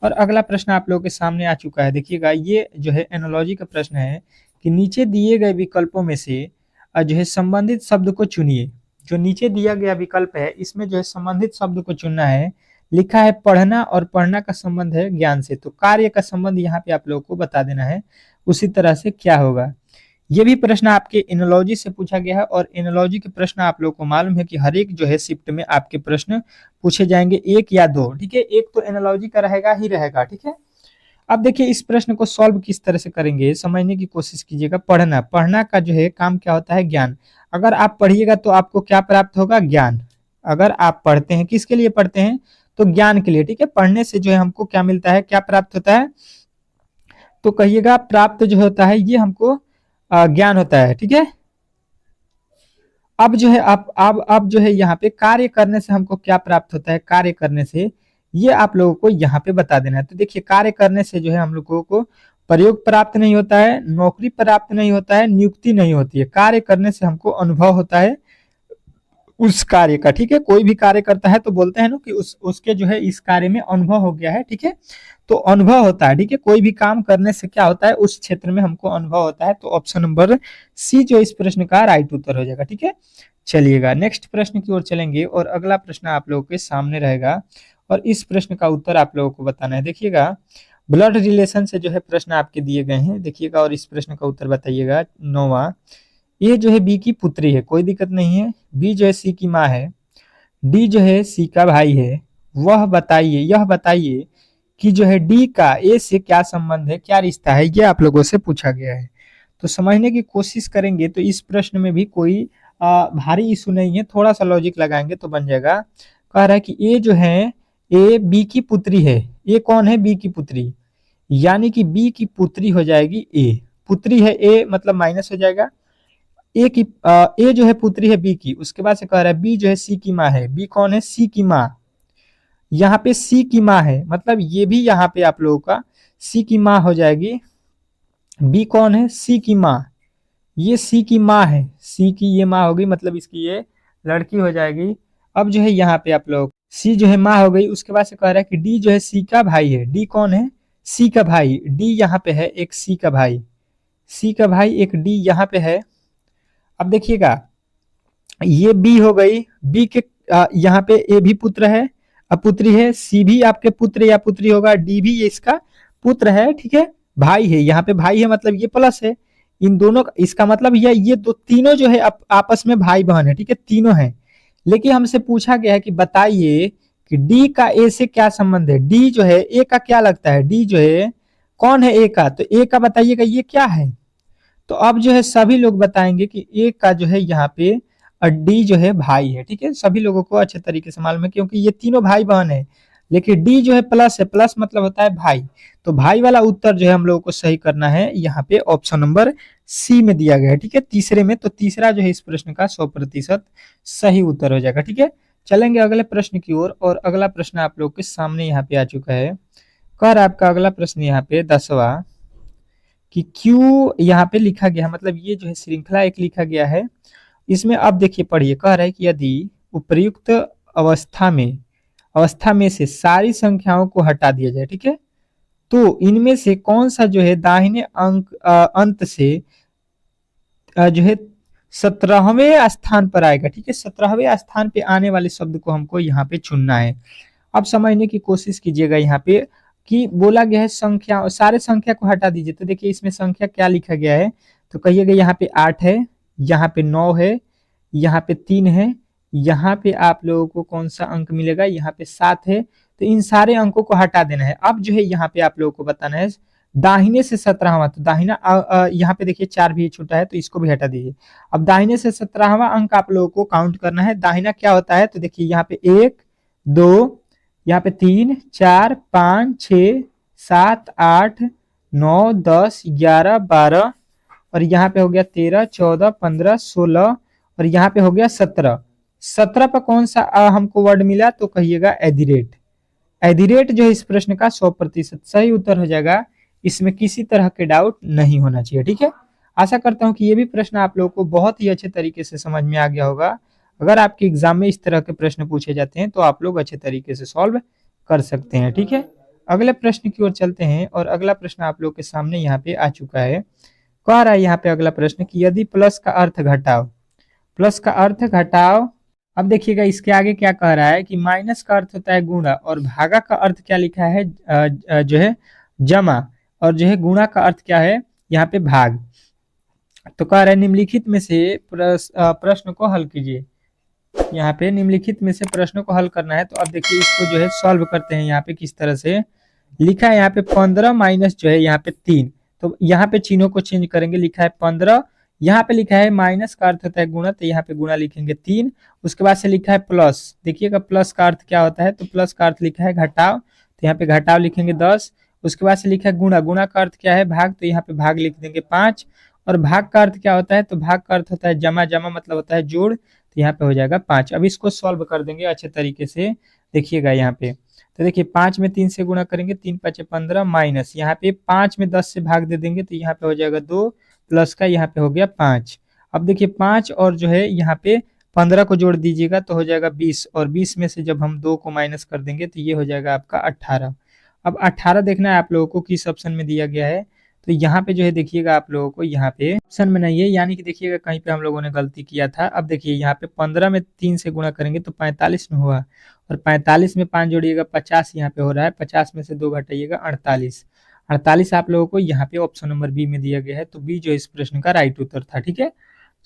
और अगला प्रश्न आप लोगों के सामने आ चुका है। देखिएगा ये जो है एनालॉजी का प्रश्न है कि नीचे दिए गए विकल्पों में से जो है संबंधित शब्द को चुनिए। जो नीचे दिया गया विकल्प है इसमें जो है संबंधित शब्द को चुनना है। लिखा है पढ़ना, और पढ़ना का संबंध है ज्ञान से, तो कार्य का संबंध यहाँ पे आप लोगों को बता देना है। उसी तरह से क्या होगा? ये भी प्रश्न आपके एनालॉजी से पूछा गया है, और एनालॉजी के प्रश्न आप लोगों को मालूम है कि हर एक जो है शिफ्ट में आपके प्रश्न पूछे जाएंगे, 1 या 2, ठीक है। एक तो एनालॉजी का रहेगा ही रहेगा, ठीक है। अब देखिए इस प्रश्न को सॉल्व किस तरह से करेंगे समझने की कोशिश कीजिएगा। पढ़ना, पढ़ना का जो है काम क्या होता है? ज्ञान। अगर आप पढ़िएगा तो आपको क्या प्राप्त होगा? ज्ञान। अगर आप पढ़ते हैं, किसके लिए पढ़ते हैं? तो ज्ञान के लिए, ठीक है। पढ़ने से जो है हमको क्या मिलता है, क्या प्राप्त होता है? तो कहिएगा प्राप्त जो होता है ये हमको ज्ञान होता है, ठीक है। अब जो है अब जो है यहाँ पे कार्य करने से हमको क्या प्राप्त होता है? कार्य करने से ये आप लोगों को यहाँ पे बता देना है। तो देखिए, कार्य करने से जो है हम लोगों को प्रयोग प्राप्त नहीं होता है, नौकरी प्राप्त नहीं होता है, नियुक्ति नहीं होती है। कार्य करने से हमको अनुभव होता है उस कार्य का, ठीक है। कोई भी कार्य करता है तो बोलते हैं ना कि उसके जो है इस कार्य में अनुभव हो गया है, ठीक है। तो अनुभव होता है, ठीक है। कोई भी काम करने से क्या होता है, उस क्षेत्र में हमको अनुभव होता है। तो ऑप्शन नंबर सी जो इस प्रश्न का राइट उत्तर हो जाएगा, ठीक है। चलिएगा नेक्स्ट प्रश्न की ओर चलेंगे और अगला प्रश्न आप लोगों के सामने रहेगा और इस प्रश्न का उत्तर आप लोगों को बताना है। देखिएगा, ब्लड रिलेशन से जो है प्रश्न आपके दिए गए हैं, देखिएगा, और इस प्रश्न का उत्तर बताइएगा। 9वां, ए जो है बी की पुत्री है, कोई दिक्कत नहीं है। बी जो है सी की माँ है। डी जो है सी का भाई है। यह बताइए कि जो है डी का ए से क्या संबंध है, क्या रिश्ता है, ये आप लोगों से पूछा गया है। तो समझने की कोशिश करेंगे तो इस प्रश्न में भी कोई भारी इशू नहीं है, थोड़ा सा लॉजिक लगाएंगे तो बन जाएगा। कह रहा है कि ए जो है, ए बी की पुत्री है। ए कौन है, बी की पुत्री, यानी कि बी की पुत्री हो जाएगी ए। पुत्री है ए मतलब माइनस हो जाएगा। ए जो है पुत्री है बी की, उसके बाद से कह रहा है बी जो है सी की माँ है। बी कौन है, सी की माँ। यहाँ पे सी की माँ है, मतलब ये भी यहाँ पे आप लोगों का सी की माँ हो जाएगी। बी कौन है, सी की माँ। ये सी की माँ है, सी की ये माँ होगी, मतलब इसकी ये लड़की हो जाएगी। अब जो है यहाँ पे आप लोग सी जो है माँ हो गई। उसके बाद से कह रहा है कि डी जो है सी का भाई है। डी कौन है, सी का भाई। डी यहाँ पे है एक सी का भाई, सी का भाई एक डी यहाँ पे है। अब देखिएगा, ये बी हो गई। बी के यहाँ पे ए भी पुत्र है, अब पुत्री है। सी भी आपके पुत्र या पुत्री होगा। डी भी इसका पुत्र है, ठीक है। भाई है, यहाँ पे भाई है मतलब ये प्लस है। इन दोनों का इसका मतलब ये दो तीनों जो है आपस में भाई बहन है, ठीक है, तीनों है। लेकिन हमसे पूछा गया है कि बताइए कि डी का ए से क्या संबंध है। डी जो है ए का क्या लगता है, डी जो है कौन है ए का, तो ए का बताइएगा ये क्या है। तो अब जो है सभी लोग बताएंगे कि ए का जो है यहाँ पे डी जो है भाई है, ठीक है। सभी लोगों को अच्छे तरीके से मालूम है क्योंकि ये तीनों भाई बहन है। लेकिन डी जो है प्लस है, प्लस मतलब होता है भाई। तो भाई वाला उत्तर जो है हम लोगों को सही करना है, यहाँ पे ऑप्शन नंबर सी में दिया गया है, ठीक है, तीसरे में। तो तीसरा जो है इस प्रश्न का 100% सही उत्तर हो जाएगा, ठीक है। चलेंगे अगले प्रश्न की ओर और अगला प्रश्न आप लोग के सामने यहाँ पे आ चुका है। कर आपका अगला प्रश्न यहाँ पे 10वां कि क्यों यहाँ पे लिखा गया है, मतलब ये जो है श्रृंखला एक लिखा गया है। इसमें अब देखिए पढ़िए, कह रहा है कि यदि उपर्युक्त अवस्था में से सारी संख्याओं को हटा दिया जाए, ठीक है, तो इनमें से कौन सा जो है दाहिने अंत से जो है 17वें स्थान पर आएगा, ठीक है। 17वें स्थान पे आने वाले शब्द को हमको यहाँ पे चुनना है। अब समझने की कोशिश कीजिएगा यहाँ पे कि बोला गया है संख्या, सारे संख्या को हटा दीजिए। तो देखिए इसमें संख्या क्या लिखा गया है, तो कहिएगा यहाँ पे 8 है, यहाँ पे 9 है, यहाँ पे 3 है, यहाँ पे आप लोगों को कौन सा अंक मिलेगा, यहाँ पे 7 है। तो इन सारे अंकों को हटा देना है। अब जो है यहाँ पे आप लोगों को बताना है दाहिने से 17वां, तो दाहिना यहाँ पे देखिए 4 भी छूटा है तो इसको भी हटा दीजिए। अब दाहिने से 17वां अंक आप लोगों को काउंट करना है। दाहिना क्या होता है, तो देखिए यहाँ पे 1 2, यहाँ पे 3 4 5 6 7 8 9 10 11 12 और यहाँ पे हो गया 13 14 15 16 और यहाँ पे हो गया 17। 17 पर कौन सा हमको वर्ड मिला, तो कहिएगा एडिरेट। एडिरेट जो है इस प्रश्न का 100% सही उत्तर हो जाएगा। इसमें किसी तरह के डाउट नहीं होना चाहिए, ठीक है। आशा करता हूँ कि ये भी प्रश्न आप लोगों को बहुत ही अच्छे तरीके से समझ में आ गया होगा। अगर आपके एग्जाम में इस तरह के प्रश्न पूछे जाते हैं तो आप लोग अच्छे तरीके से सॉल्व कर सकते हैं, ठीक है। अगले प्रश्न की ओर चलते हैं और अगला प्रश्न आप लोग के सामने यहाँ पे आ चुका है। कह रहा है यहाँ पे अगला प्रश्न कि यदि प्लस का अर्थ घटाओ, प्लस का अर्थ घटाओ। अब देखिएगा इसके आगे क्या कह रहा है कि माइनस का अर्थ होता है गुणा और भागा का अर्थ क्या लिखा है जो है जमा, और जो है गुणा का अर्थ क्या है यहाँ पे भाग। तो कह रहा है निम्नलिखित में से प्रश्न को हल कीजिए। यहाँ पे निम्नलिखित में से प्रश्नों को हल करना है। तो अब देखिए इसको जो है सॉल्व करते हैं। यहाँ पे किस तरह से लिखा है, यहाँ पे 15 माइनस जो है यहाँ पे 3, तो यहाँ पे चिन्हों को चेंज करेंगे। लिखा है 15, यहाँ पे लिखा है माइनस का अर्थ होता है गुणा, तो यहाँ पे गुणा लिखेंगे 3। उसके बाद से लिखा है प्लस, देखिएगा प्लस का अर्थ क्या होता है, तो प्लस का अर्थ लिखा है घटाव, तो यहाँ पे घटाव लिखेंगे 10। उसके बाद से लिखा है गुणा, गुणा का अर्थ क्या है भाग, तो यहाँ पे भाग लिख देंगे 5। और भाग का अर्थ क्या होता है, तो भाग का अर्थ होता है जमा, जमा मतलब होता है जोड़, तो यहाँ पे हो जाएगा 5। अब इसको सॉल्व कर देंगे अच्छे तरीके से, देखिएगा यहाँ पे। तो देखिए 5 में 3 से गुणा करेंगे, 3 5 15 माइनस यहाँ पे 5 में 10 से भाग दे देंगे तो यहाँ पे हो जाएगा 2 प्लस का यहाँ पे हो गया 5। अब देखिए 5 और जो है यहाँ पे 15 को जोड़ दीजिएगा तो हो जाएगा 20, और 20 में से जब हम 2 को माइनस कर देंगे तो ये हो जाएगा आपका 18। अब 18 देखना है आप लोगों को किस ऑप्शन में दिया गया है, तो यहाँ पे जो है देखिएगा आप लोगों को यहाँ पे ऑप्शन में नहीं है, यानी कि देखिएगा कहीं पे हम लोगों ने गलती किया था। अब देखिए यहाँ पे 15 में 3 से गुणा करेंगे तो 45 में हुआ, और 45 में 5 जोड़िएगा 50 यहाँ पे हो रहा है, 50 में से 2 घटाइएगा 48। 48 आप लोगों को यहाँ पे ऑप्शन नंबर बी में दिया गया है, तो बी जो इस प्रश्न का राइट उत्तर था। ठीक है,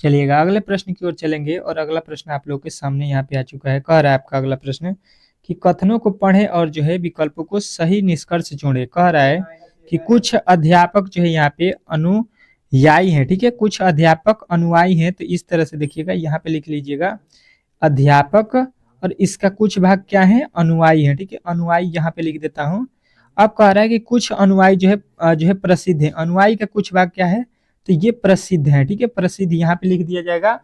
चलिएगा अगले प्रश्न की ओर चलेंगे, और अगला प्रश्न आप लोगों के सामने यहाँ पे आ चुका है। कह रहा है आपका अगला प्रश्न कि कथनों को पढ़े और जो है विकल्पों को सही निष्कर्ष जोड़े। कह रहा है कि कुछ अध्यापक जो है यहाँ पे अनुयायी हैं, ठीक है, कुछ अध्यापक अनुयायी हैं, तो इस तरह से देखिएगा यहाँ पे लिख लीजिएगा अध्यापक, और इसका कुछ भाग क्या है, अनुयायी है। ठीक है, अनुयायी यहाँ पे लिख देता हूँ। अब कह रहा है कि कुछ अनुयायी जो है प्रसिद्ध है। अनुयायी का कुछ भाग क्या है, तो ये प्रसिद्ध है। ठीक है, प्रसिद्ध यहाँ पे लिख दिया जाएगा।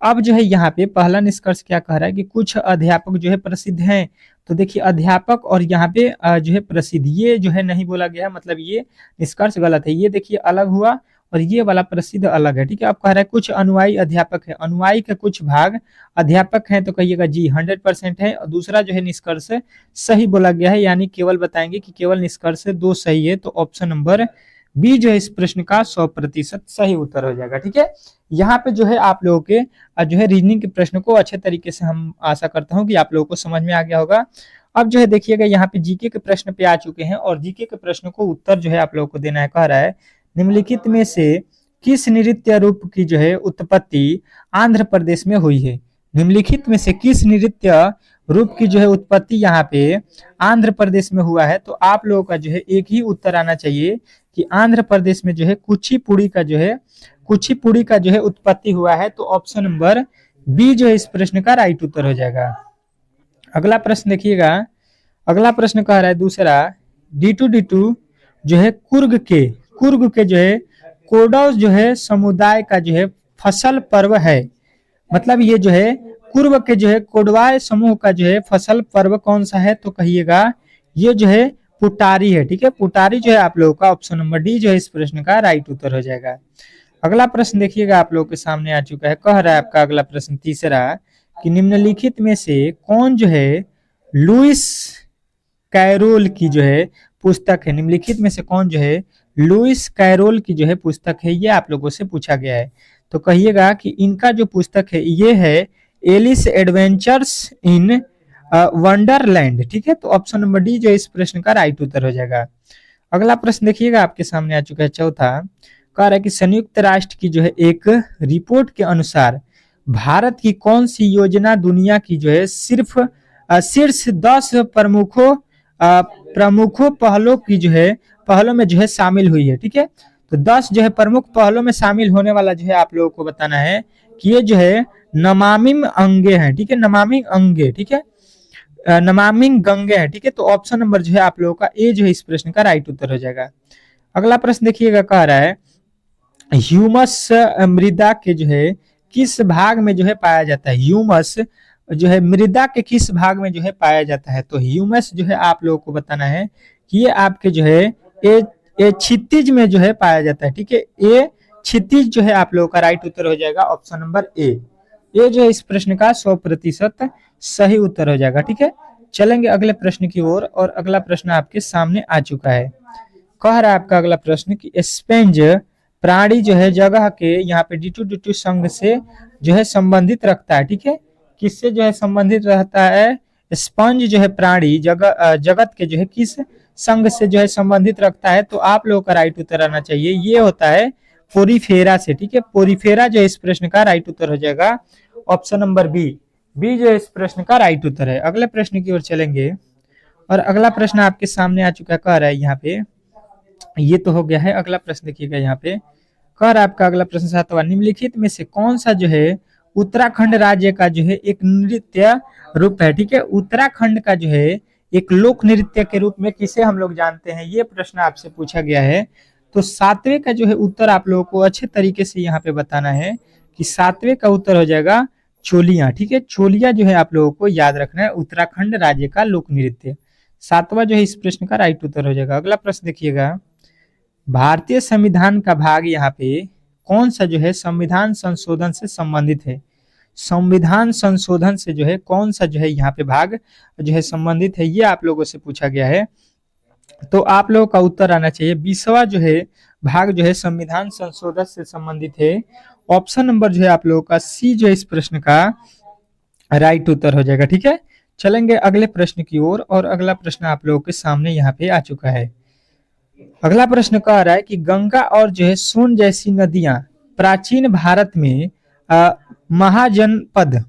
अब जो है यहाँ पे पहला निष्कर्ष क्या कह रहा है कि कुछ अध्यापक जो है प्रसिद्ध हैं, तो देखिए अध्यापक और यहाँ पे जो है प्रसिद्ध, ये जो है नहीं बोला गया है, मतलब ये निष्कर्ष गलत है। ये देखिए अलग हुआ और ये वाला प्रसिद्ध अलग है। ठीक है, अब कह रहा है कुछ अनुयायी अध्यापक है, अनुयायी का कुछ भाग अध्यापक है, तो कहिएगा जी 100% है। और दूसरा जो है निष्कर्ष सही बोला गया है, यानी केवल बताएंगे कि केवल निष्कर्ष 2 सही है, तो ऑप्शन नंबर बी जो है इस प्रश्न का 100% सही उत्तर हो जाएगा। ठीक है, यहाँ पे जो है आप लोगों के जो है रीजनिंग के प्रश्न को अच्छे तरीके से हम आशा करता हूँ कि आप लोगों को समझ में आ गया होगा। अब जो है देखिएगा यहाँ पे जीके के प्रश्न पे आ चुके हैं, और जीके के प्रश्न को उत्तर जो है आप लोगों को देना है। कह रहा है निम्नलिखित में से किस नृत्य रूप की जो है उत्पत्ति आंध्र प्रदेश में हुई है। निम्नलिखित में से किस नृत्य रूप की जो है उत्पत्ति यहाँ पे आंध्र प्रदेश में हुआ है, तो आप लोगों का जो है एक ही उत्तर आना चाहिए कि आंध्र प्रदेश में जो है कुचिपुड़ी का जो है उत्पत्ति हुआ है, तो ऑप्शन नंबर बी जो है इस प्रश्न का राइट उत्तर हो जाएगा। अगला प्रश्न देखिएगा, अगला प्रश्न कह रहा है दूसरा, D2 जो है कुर्ग के जो है कोडौ जो है समुदाय का जो है फसल पर्व है। मतलब ये जो है कुर्ग के जो है कोडवाय समूह का जो है फसल पर्व कौन सा है, तो कहिएगा ये जो है पुटारी है। ठीक है, पुटारी जो है आप लोगों का ऑप्शन नंबर डी जो है इस प्रश्न का राइट उत्तर हो जाएगा। अगला प्रश्न देखिएगा आप लोगों के सामने आ चुका है। कह रहा है आपका अगला प्रश्न तीसरा कि निम्नलिखित में से कौन जो है लुइस कैरोल की जो है पुस्तक है। निम्नलिखित में से कौन जो है लुइस कैरोल की जो है पुस्तक है, ये आप लोगों से पूछा गया है। तो कहिएगा कि इनका जो पुस्तक है ये है एलिस एडवेंचर्स इन वंडरलैंड। ठीक है, तो ऑप्शन नंबर डी जो इस प्रश्न का राइट उत्तर हो जाएगा। अगला प्रश्न देखिएगा आपके सामने आ चुका है चौथा। कह रहा है कि संयुक्त राष्ट्र की जो है एक रिपोर्ट के अनुसार भारत की कौन सी योजना दुनिया की जो है सिर्फ शीर्ष 10 प्रमुखों पहलों में जो है शामिल हुई है। ठीक है, तो 10 जो है प्रमुख पहलों में शामिल होने वाला जो है आप लोगों को बताना है कि ये जो है नमामि अंगे हैं। ठीक है, नमामि अंगे, ठीक है, नमामि गंगे है। ठीक है, तो ऑप्शन नंबर जो है आप लोगों का ए जो है इस प्रश्न का राइट उत्तर हो जाएगा। अगला प्रश्न देखिएगा, कह रहा है ह्यूमस मृदा के जो है किस भाग में जो है पाया जाता है। ह्यूमस जो है मृदा के किस भाग में जो है पाया जाता है, तो ह्यूमस जो है आप लोगों को बताना है कि ये आपके जो है ए क्षितिज में जो है पाया जाता है। ठीक है, ए क्षितिज जो है आप लोगों का राइट उत्तर हो जाएगा ऑप्शन नंबर ए जो है इस प्रश्न का 100% सही उत्तर हो जाएगा। ठीक है, चलेंगे अगले प्रश्न की ओर, और अगला प्रश्न आपके सामने आ चुका है। कह रहा है आपका अगला प्रश्न कि स्पेंज प्राणी जो है जगह के यहाँ पे D2 संघ से जो है संबंधित रखता है। ठीक है, किससे जो है संबंधित रहता है, स्पंज जो है प्राणी जगत के जो है किस संघ से जो है संबंधित रखता है, तो आप लोगों का राइट उत्तर आना चाहिए ये होता है पोरीफेरा से। ठीक है, पोरीफेरा जो इस प्रश्न का राइट उत्तर हो जाएगा ऑप्शन नंबर बी जो इस प्रश्न का राइट उत्तर है। अगले प्रश्न की ओर चलेंगे, और अगला प्रश्न आपके सामने आ चुका है। कह रहा है यहाँ पे ये तो हो गया है। अगला प्रश्न देखिएगा, यहाँ पे कह रहा है आपका अगला प्रश्न सातवां, निम्नलिखित में से कौन सा जो है उत्तराखंड राज्य का जो है एक नृत्य रूप है। ठीक है, उत्तराखंड का जो है एक लोक नृत्य के रूप में किसे हम लोग जानते हैं, ये प्रश्न आपसे पूछा गया है। तो 7वें का जो है उत्तर आप लोगों को अच्छे तरीके से यहाँ पे बताना है कि 7वें का उत्तर हो जाएगा चोलिया। ठीक है, चोलिया जो है आप लोगों को याद रखना है उत्तराखंड राज्य का लोक नृत्य। सातवां जो है इस प्रश्न का राइट उत्तर हो जाएगा। अगला प्रश्न देखिएगा, भारतीय संविधान का भाग यहाँ पे कौन सा जो है संविधान संशोधन से संबंधित है? संविधान संशोधन से जो है कौन सा जो है यहाँ पे भाग जो है संबंधित है, ये आप लोगों से पूछा गया है। तो आप लोगों का उत्तर आना चाहिए 20वां जो है भाग जो है संविधान संशोधन से संबंधित है। ऑप्शन नंबर जो है आप लोगों का सी जो है इस प्रश्न का राइट उत्तर हो जाएगा। ठीक है, चलेंगे अगले प्रश्न की ओर, और अगला प्रश्न आप लोगों के सामने यहाँ पे आ चुका है। अगला प्रश्न कह रहा है कि गंगा और जो है सोन जैसी नदियां प्राचीन भारत में महाजनपद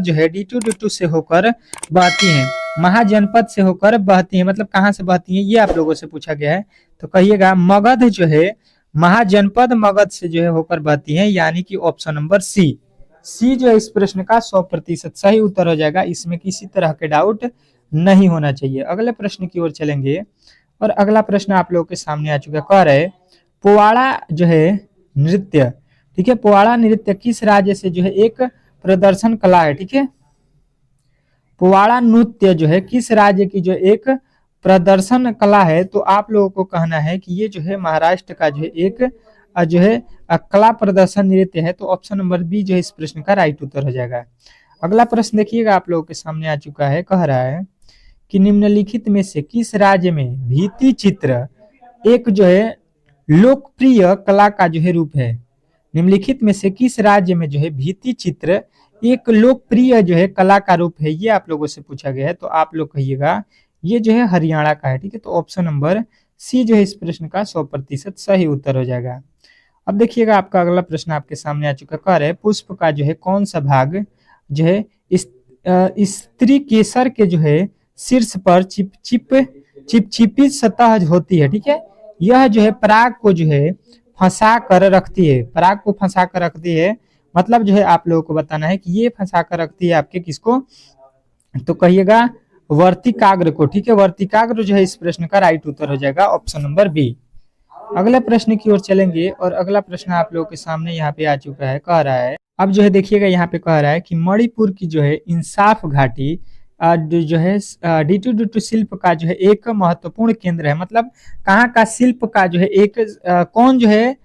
जो है D2D2 से होकर बहती हैं। महाजनपद से होकर बहती हैं मतलब कहाँ से बहती हैं, ये आप लोगों से पूछा गया है। तो कहिएगा मगध जो है महाजनपद मगध से जो है होकर बहती हैं, यानी कि ऑप्शन नंबर सी जो है इस प्रश्न का 100% सही उत्तर हो जाएगा। इसमें किसी तरह के डाउट नहीं होना चाहिए। अगले प्रश्न की ओर चलेंगे, और अगला प्रश्न आप लोगों के सामने आ चुका है। कह रहे पोवाड़ा जो है नृत्य, ठीक है, पोवाड़ा नृत्य किस राज्य से जो है एक प्रदर्शन कला है? ठीक है, पोवाड़ा नृत्य जो है किस राज्य की जो एक प्रदर्शन कला है? तो आप लोगों को कहना है कि ये जो है महाराष्ट्र का जो है एक जो है कला प्रदर्शन नृत्य है। तो ऑप्शन नंबर बी जो है इस प्रश्न का राइट उत्तर हो जाएगा। अगला प्रश्न देखिएगा आप लोगों के सामने आ चुका है। कह रहा है कि निम्नलिखित में से किस राज्य में भित्ति चित्र एक जो है लोकप्रिय कला का जो है रूप है? निम्नलिखित में से किस राज्य में जो है भित्ति चित्र एक लोकप्रिय जो है कला का रूप है, ये आप लोगों से पूछा गया है। तो आप लोग कहिएगा ये जो है हरियाणा का है। ठीक है, तो ऑप्शन नंबर सी जो है इस प्रश्न का 100% सही उत्तर हो जाएगा। अब देखिएगा आपका अगला प्रश्न आपके सामने आ चुका। कह रहे पुष्प का जो है कौन सा भाग जो है स्त्री केसर के जो है शीर्ष पर चिपचिपी सतह होती है। ठीक है, यह जो है पराग को जो है फंसा कर रखती है, पराग को फंसा कर रखती है। मतलब जो है आप लोगों को बताना है कि ये फंसा कर रखती है आपके किसको? तो कहिएगा वर्तिकाग्र को। ठीक है, वर्तिकाग्र जो है इस प्रश्न का राइट उत्तर हो जाएगा, ऑप्शन नंबर बी। अगले प्रश्न की ओर चलेंगे, और अगला प्रश्न आप लोगों के सामने यहाँ पे आ चुका है। कह रहा है अब जो है देखिएगा यहाँ पे कह रहा है कि मणिपुर की जो है इंसाफ घाटी जो है D2D2 शिल्प का जो है एक महत्वपूर्ण केंद्र है। मतलब कहाँ का शिल्प का जो है एक कौन जो है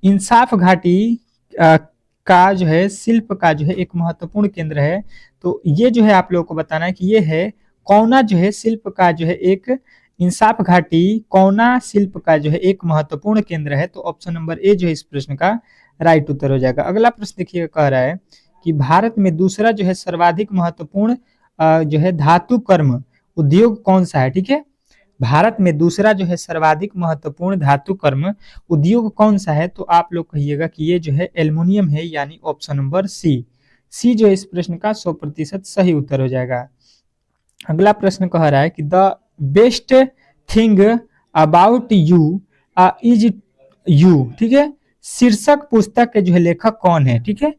इंसाफ घाटी का जो है शिल्प का जो है एक महत्वपूर्ण केंद्र है। तो ये जो है आप लोगों को बताना है कि ये है कौना जो है शिल्प का जो है एक इंसाफ घाटी कौना शिल्प का जो है एक महत्वपूर्ण केंद्र है। तो ऑप्शन नंबर ए जो है इस प्रश्न का राइट उत्तर हो जाएगा। अगला प्रश्न देखिए, कह रहा है कि भारत में दूसरा जो है सर्वाधिक महत्वपूर्ण जो है धातु कर्म उद्योग कौन सा है? ठीक है, भारत में दूसरा जो है सर्वाधिक महत्वपूर्ण धातु कर्म उद्योग कौन सा है? तो आप लोग कहिएगा कि ये जो है एल्युमिनियम है, यानी ऑप्शन नंबर सी जो है इस प्रश्न का 100% सही उत्तर हो जाएगा। अगला प्रश्न कह रहा है कि the best thing about you is you, ठीक है, शीर्षक पुस्तक के जो है लेखक कौन है? ठीक है,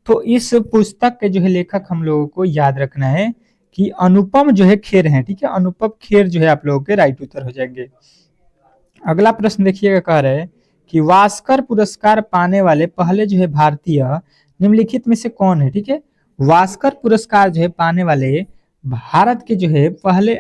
तो इस पुस्तक के जो है लेखक हम लोगों को याद रखना है कि अनुपम जो है खेर है। ठीक है, अनुपम खेर जो है आप लोगों के राइट उत्तर हो जाएंगे। अगला प्रश्न देखिएगा, कह रहे हैं कि वास्कर पुरस्कार पाने वाले पहले जो है भारतीय निम्नलिखित में से कौन है? ठीक है, वास्कर पुरस्कार जो है पाने वाले भारत के जो है पहले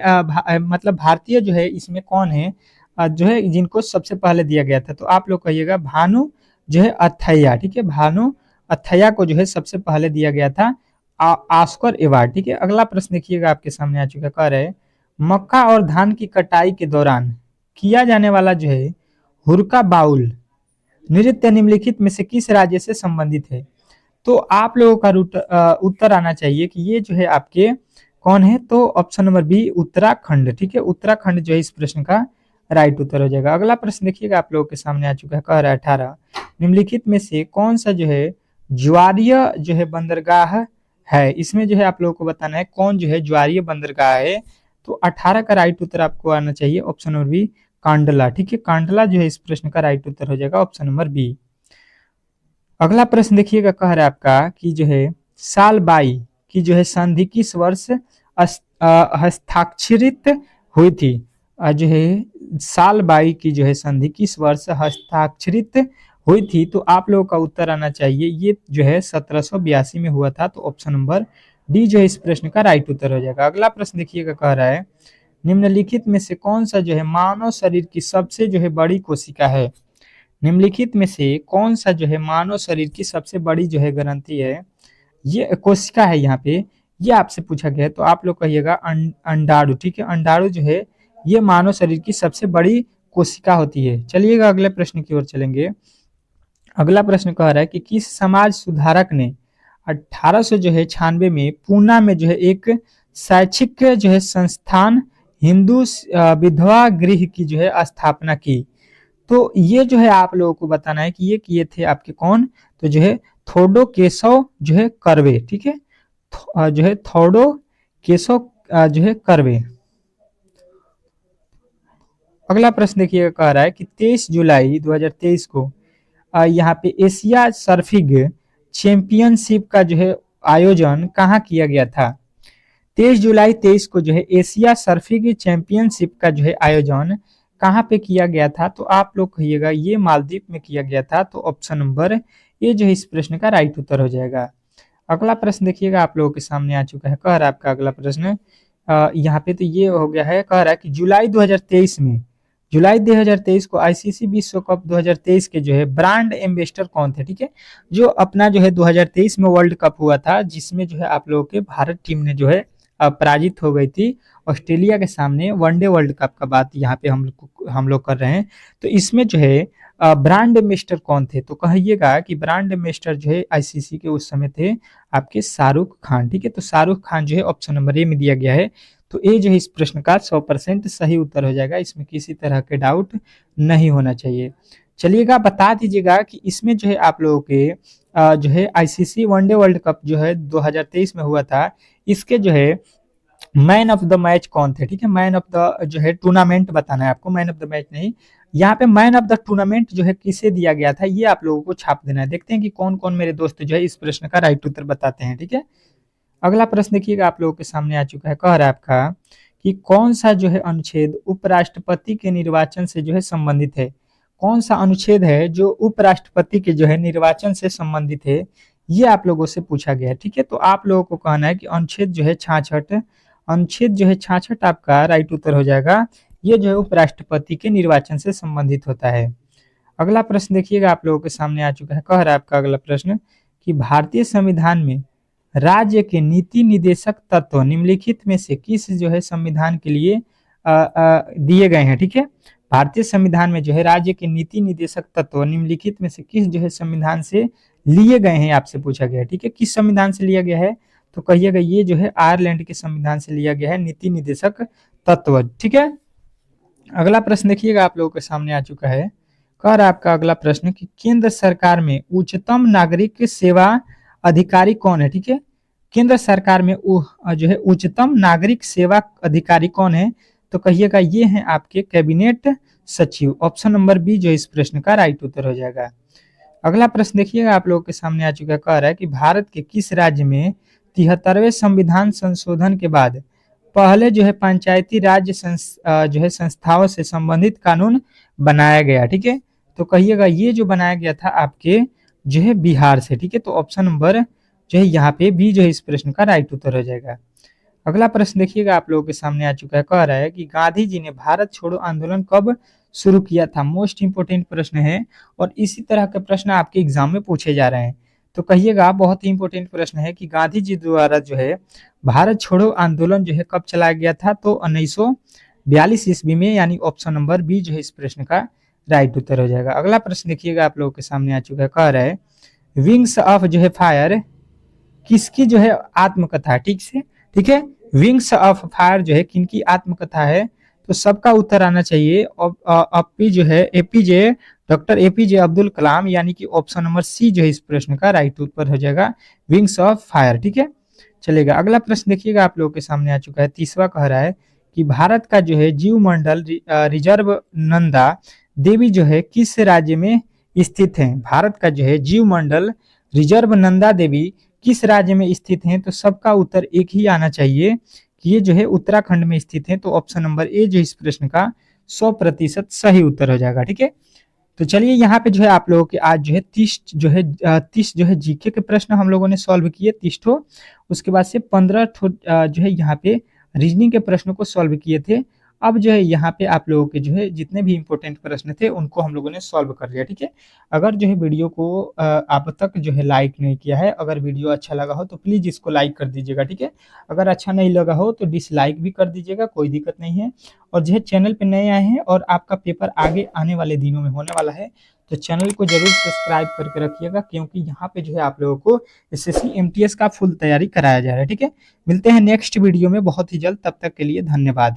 मतलब भारतीय जो है इसमें कौन है जो है जिनको सबसे पहले दिया गया था? तो आप लोग कहिएगा भानु जो है अथैया। ठीक है, भानु अथैया को जो है सबसे पहले दिया गया था ऑस्कर अवार्ड। ठीक है, अगला प्रश्न देखिएगा आपके सामने आ चुका। कह रहे मक्का और धान की कटाई के दौरान किया जाने वाला जो है हुरका बाउल नृत्य निम्नलिखित में से किस राज्य से संबंधित है? तो आप लोगों का उत्तर आना चाहिए कि ये जो है आपके कौन है? तो ऑप्शन नंबर बी उत्तराखंड। ठीक है, उत्तराखंड जो है इस प्रश्न का राइट उत्तर हो जाएगा। अगला प्रश्न देखिएगा आप लोगों के सामने आ चुका है। कह रहा है 18 निम्नलिखित में से कौन सा जो है ज्वारीय जो है बंदरगाह है? इसमें जो है आप लोगों को बताना है कौन जो है ज्वारीय बंदरगाह है। तो 18 का राइट उत्तर आपको आना चाहिए, ऑप्शन नंबर बी कांडला। ठीक है, कांडला जो है इस प्रश्न का राइट उत्तर हो जाएगा, ऑप्शन नंबर बी। अगला प्रश्न देखिएगा, कह रहा है आपका कि जो है साल बाई की जो है संधि किस वर्ष हस्ताक्षरित हुई थी? जो है साल बाई की जो है संधि किस वर्ष हस्ताक्षरित हुई थी? तो आप लोगों का उत्तर आना चाहिए ये जो है 1782 में हुआ था। तो ऑप्शन नंबर डी जो है इस प्रश्न का राइट उत्तर हो जाएगा। अगला प्रश्न देखिएगा, कह रहा है निम्नलिखित में से कौन सा जो है मानव शरीर की सबसे जो है बड़ी कोशिका है? निम्नलिखित में से कौन सा जो है मानव शरीर की सबसे बड़ी जो है ग्रंथि है, ये कोशिका है यहाँ पे, ये आपसे पूछा गया है। तो आप लोग कहिएगा अंडाणु, ठीक है। अंडाणु जो है ये मानव शरीर की सबसे बड़ी कोशिका होती है। चलिएगा अगले प्रश्न की ओर चलेंगे। अगला प्रश्न कह रहा है कि किस समाज सुधारक ने 1800 जो है 96 में पूना में जो है एक शैक्षिक जो है संस्थान हिंदू विधवा गृह की जो है स्थापना की? तो ये जो है आप लोगों को बताना है कि ये किए थे आपके कौन, तो जो है थोडो केशव जो है कर्वे, ठीक है। जो है थोडो केशव जो है कर्वे। अगला प्रश्न देखिएगा, कह रहा है कि 23 जुलाई 2023 को यहाँ पे एशिया सर्फिंग चैंपियनशिप का जो है आयोजन कहाँ किया गया था? 23 जुलाई 23 को जो है एशिया सर्फिंग चैंपियनशिप का जो है आयोजन कहाँ पे किया गया था? तो आप लोग कहिएगा ये मालदीव में किया गया था। तो ऑप्शन नंबर ये जो है इस प्रश्न का राइट उत्तर हो जाएगा। अगला प्रश्न देखिएगा आप लोगों के सामने आ चुका है। कह रहा है आपका अगला प्रश्न यहाँ पे तो ये हो गया है। कह रहा है कि जुलाई 2023 को आईसीसी विश्व कप 2023 के जो है ब्रांड एम्बेसडर कौन थे? ठीक है, जो अपना जो है 2023 में वर्ल्ड कप हुआ था, जिसमें जो है आप लोगों के भारत टीम ने जो है पराजित हो गई थी ऑस्ट्रेलिया के सामने। वनडे वर्ल्ड कप का बात यहाँ पे हम लोग कर रहे हैं। तो इसमें जो है ब्रांड एम्बेसडर कौन थे? तो कहिएगा कि ब्रांड एम्बेसडर जो है आईसीसी के उस समय थे आपके शाहरुख खान, ठीक है। तो शाहरुख खान जो है ऑप्शन नंबर ए में दिया गया है। तो ये जो है इस प्रश्न का 100% सही उत्तर हो जाएगा, इसमें किसी तरह के डाउट नहीं होना चाहिए। चलिएगा बता दीजिएगा कि इसमें जो है आप लोगों के जो है आईसीसी वनडे वर्ल्ड कप जो है 2023 में हुआ था, इसके जो है मैन ऑफ द मैच कौन थे? ठीक है, मैन ऑफ द जो है टूर्नामेंट बताना है आपको, मैन ऑफ द मैच नहीं। यहाँ पे मैन ऑफ द टूर्नामेंट जो है किसे दिया गया था, ये आप लोगों को छाप देना है। देखते हैं कि कौन कौन मेरे दोस्त जो है इस प्रश्न का राइट उत्तर बताते हैं, ठीक है। अगला प्रश्न देखिएगा आप लोगों के सामने आ चुका है। कह रहा है आपका कि कौन सा जो है अनुच्छेद उपराष्ट्रपति के निर्वाचन से जो है संबंधित है? कौन सा अनुच्छेद है जो उपराष्ट्रपति के जो है निर्वाचन से संबंधित है, ये आप लोगों से पूछा गया है, ठीक है। तो आप लोगों को कहना है कि अनुच्छेद जो है 66, अनुच्छेद जो है 66 आपका राइट उत्तर हो जाएगा। ये जो है उपराष्ट्रपति के निर्वाचन से संबंधित होता है। अगला प्रश्न देखिएगा आप लोगों के सामने आ चुका है। कह रहा है आपका अगला प्रश्न कि भारतीय संविधान में राज्य के नीति निदेशक तत्व निम्नलिखित में से किस जो है संविधान के लिए दिए गए हैं? ठीक है, भारतीय संविधान में जो है राज्य के नीति निदेशक तत्व निम्नलिखित में से किस जो है संविधान से लिए गए हैं, आपसे पूछा गया है, ठीक है। किस संविधान से लिया गया है? तो कहिएगा ये जो है आयरलैंड के संविधान से लिया गया है नीति निदेशक तत्व, ठीक है। अगला प्रश्न देखिएगा आप लोगों के सामने आ चुका है। कह रहा है आपका अगला प्रश्न कि केंद्र सरकार में उच्चतम नागरिक सेवा अधिकारी कौन है? ठीक है, केंद्र सरकार में जो है उच्चतम नागरिक सेवा अधिकारी कौन है? तो कहिएगा ये हैं आपके कैबिनेट सचिव। ऑप्शन नंबर बी जो इस प्रश्न का राइट उत्तर हो जाएगा। अगला प्रश्न देखिएगा आप लोगों के सामने आ चुका है। कह रहा है कि भारत के किस राज्य में 73वें संविधान संशोधन के बाद पहले जो है पंचायती राज्य जो है संस्थाओं से संबंधित कानून बनाया गया? ठीक है, तो कहिएगा ये जो बनाया गया था आपके जो है बिहार से, ठीक है। तो ऑप्शन नंबर जो है यहाँ पे बी जो है इस प्रश्न का राइट उत्तर हो जाएगा। अगला प्रश्न देखिएगा आप लोगों के सामने आ चुका है। कह रहा है कि गांधी जी ने भारत छोड़ो आंदोलन कब शुरू किया था? मोस्ट इंपोर्टेंट प्रश्न है और इसी तरह के प्रश्न आपके एग्जाम में पूछे जा रहे हैं। तो कहिएगा बहुत ही इंपॉर्टेंट प्रश्न है कि गांधी जी द्वारा जो है भारत छोड़ो आंदोलन जो है कब चलाया गया था? तो 1942 ईस्वी में, यानी ऑप्शन नंबर बी जो है इस प्रश्न का राइट उत्तर हो जाएगा। अगला प्रश्न देखिएगा आप लोगों के सामने आ चुका है। कह रहा है विंग्स ऑफ जो है फायर किसकी जो है आत्मकथा? ठीक है, विंग्स ऑफ फायर जो है किनकी आत्मकथा है? तो सबका उत्तर आना चाहिए अपी जो है APJ doctor APJ Abdul Kalam, यानी कि ऑप्शन नंबर सी जो है इस प्रश्न का राइट उत्तर हो जाएगा, विंग्स ऑफ फायर, ठीक है। चलेगा अगला प्रश्न देखिएगा आप लोगों के सामने आ चुका है। तीसरा कह रहा है कि भारत का जो है जीव मंडल रिजर्व नंदा देवी जो है किस राज्य में स्थित है? भारत का जो है जीव मंडल रिजर्व नंदा देवी किस राज्य में स्थित हैं? तो सबका उत्तर एक ही आना चाहिए कि ये जो है उत्तराखंड में स्थित है। तो ऑप्शन नंबर ए जो इस प्रश्न का 100% सही उत्तर हो जाएगा, ठीक है। तो चलिए यहाँ पे जो है आप लोगों के आज जो है 30 जो है जीके के प्रश्न हम लोगों ने सॉल्व किए 30 ठो। उसके बाद से 15 ठो जो है यहाँ पे रीजनिंग के प्रश्नों को सॉल्व किए थे। अब जो है यहाँ पे आप लोगों के जो है जितने भी इंपॉर्टेंट प्रश्न थे उनको हम लोगों ने सॉल्व कर लिया, ठीक है। अगर जो है वीडियो को अब तक जो है लाइक नहीं किया है, अगर वीडियो अच्छा लगा हो तो प्लीज़ इसको लाइक कर दीजिएगा, ठीक है। अगर अच्छा नहीं लगा हो तो डिसलाइक भी कर दीजिएगा, कोई दिक्कत नहीं है। और जो है चैनल पे नए आए हैं और आपका पेपर आगे आने वाले दिनों में होने वाला है, तो चैनल को जरूर सब्सक्राइब करके रखिएगा, क्योंकि यहाँ पे जो है आप लोगों को एसएससी एमटीएस का फुल तैयारी कराया जा रहा है, ठीक है। मिलते हैं नेक्स्ट वीडियो में बहुत ही जल्द, तब तक के लिए धन्यवाद।